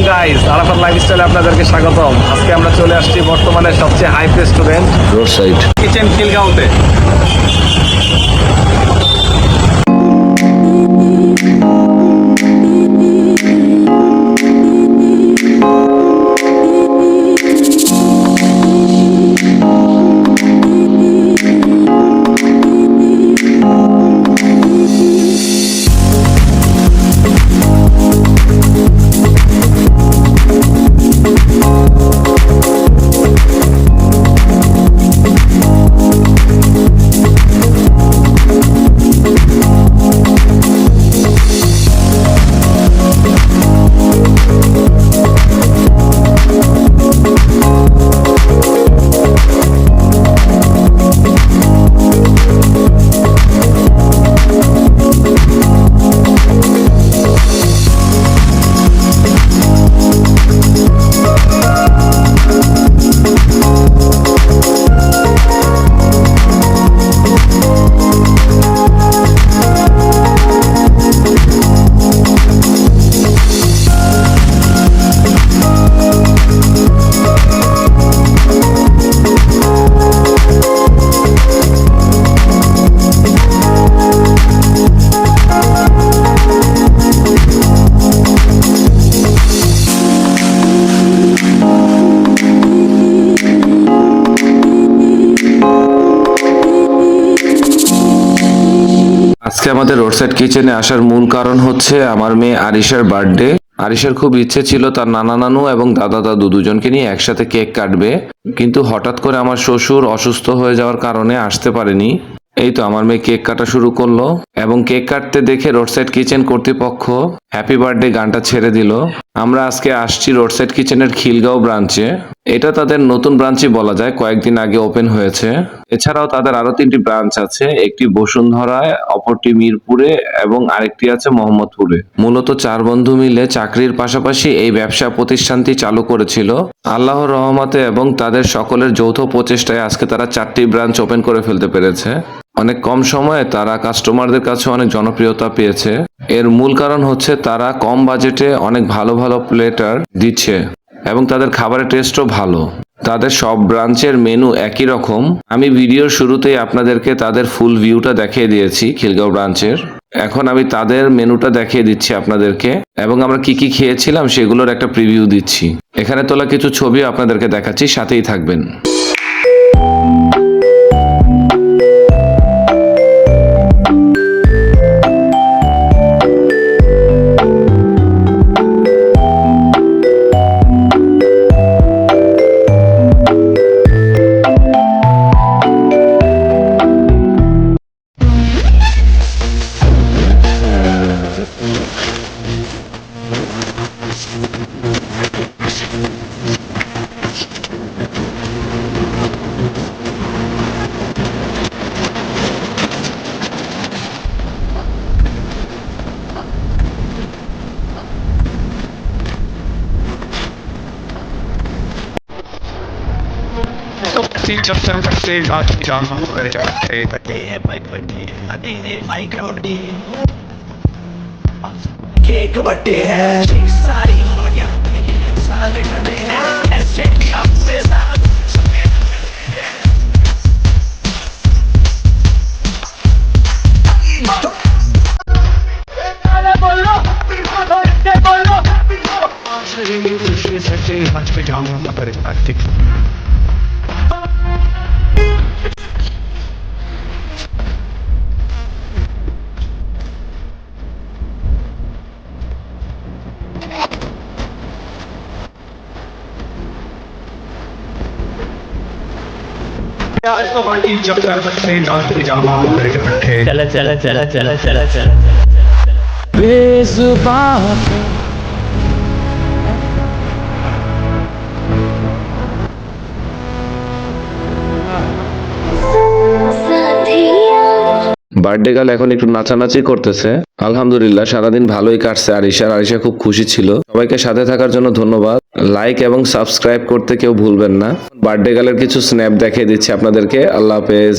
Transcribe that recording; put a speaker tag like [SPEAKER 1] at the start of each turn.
[SPEAKER 1] Guys, Arafat লাইফস্টাইলে আপনাদেরকে স্বাগতম। আজকে আমরা চলে আসছি বর্তমানে সবচেয়ে hype restaurant
[SPEAKER 2] road side
[SPEAKER 1] kitchen খিলগাঁওতে।
[SPEAKER 2] আজকে আমাদের রোড সাইড কিচেনে আসার মূল কারণ হচ্ছে আমার মেয়ে আরিশার বার্থডে। আরিশার খুব ইচ্ছে ছিল তার নানা নানু এবং দাদা দাদু দুজনকে নিয়ে একসাথে কেক কাটবে, কিন্তু হঠাৎ করে আমার শ্বশুর অসুস্থ হয়ে যাওয়ার কারণে আসতে পারেনি। এই তো আমার মেয়ে কেক কাটা শুরু করলো এবং কেক কাটতে দেখে রোড সাইড কিচেন কর্তৃপক্ষ হ্যাপি বার্থডে গানটা ছেড়ে দিল। আমরা আজকে আসছি রোড সাইড কিচেনের খিলগাঁও ব্রাঞ্চে। এটা তাদের নতুন ব্রাঞ্চই বলা যায়, কয়েকদিন আগে ওপেন হয়েছে। এছাড়াও তাদের আরো 3টি ব্রাঞ্চ আছে, একটি বসুন্ধরায়, অপরটি মিরপুরে এবং আরেকটি আছে মোহাম্মদপুরে। মূলত 4 বন্ধু মিলে চাকরির পাশাপাশি এই ব্যবসা প্রতিষ্ঠানটি চালু করেছিল। আল্লাহর রহমতে এবং তাদের সকলের যৌথ প্রচেষ্টায় আজকে তারা 4টি ব্রাঞ্চ ওপেন করে ফেলতে পেরেছে। অনেক কম সময়ে তারা কাস্টমারদের কাছে অনেক জনপ্রিয়তা পেয়েছে। এর মূল কারণ হচ্ছে তারা কম বাজেটে অনেক ভালো ভালো প্লেটার দিচ্ছে এবং তাদের খাবারের টেস্টও ভালো। তাদের সব ব্রাঞ্চের মেনু একই রকম। আমি ভিডিওর শুরুতেই আপনাদেরকে তাদের ফুল ভিউটা দেখিয়ে দিয়েছি খিলগাঁও ব্রাঞ্চের। এখন আমি তাদের মেনুটা দেখিয়ে দিচ্ছি আপনাদেরকে এবং আমরা কি কি খেয়েছিলাম সেগুলোর একটা প্রিভিউ দিচ্ছি। এখানে তোলা কিছু ছবিও আপনাদেরকে দেখাচ্ছি, সাথেই থাকবেন।
[SPEAKER 3] केक बटे है सारी होनिया सारे बटे हैं ऐसे अपने साथ बोलो मंच पे जाऊंगा पर चला चला चला चला चला चला बेजुबान
[SPEAKER 2] বার্থডে গার্ল এখন একটু নাচানাচি করতেছে। আলহামদুলিল্লাহ সারাদিন ভালোই কাটছে আরিশা খুব খুশি ছিল। সবাইকে সাথে থাকার জন্য ধন্যবাদ। লাইক এবং সাবস্ক্রাইব করতে কেউ ভুলবেন না। বার্থডে গার্লের কিছু স্ন্যাপ দেখিয়ে দিচ্ছি আপনাদেরকে। আল্লাহ হাফেজ।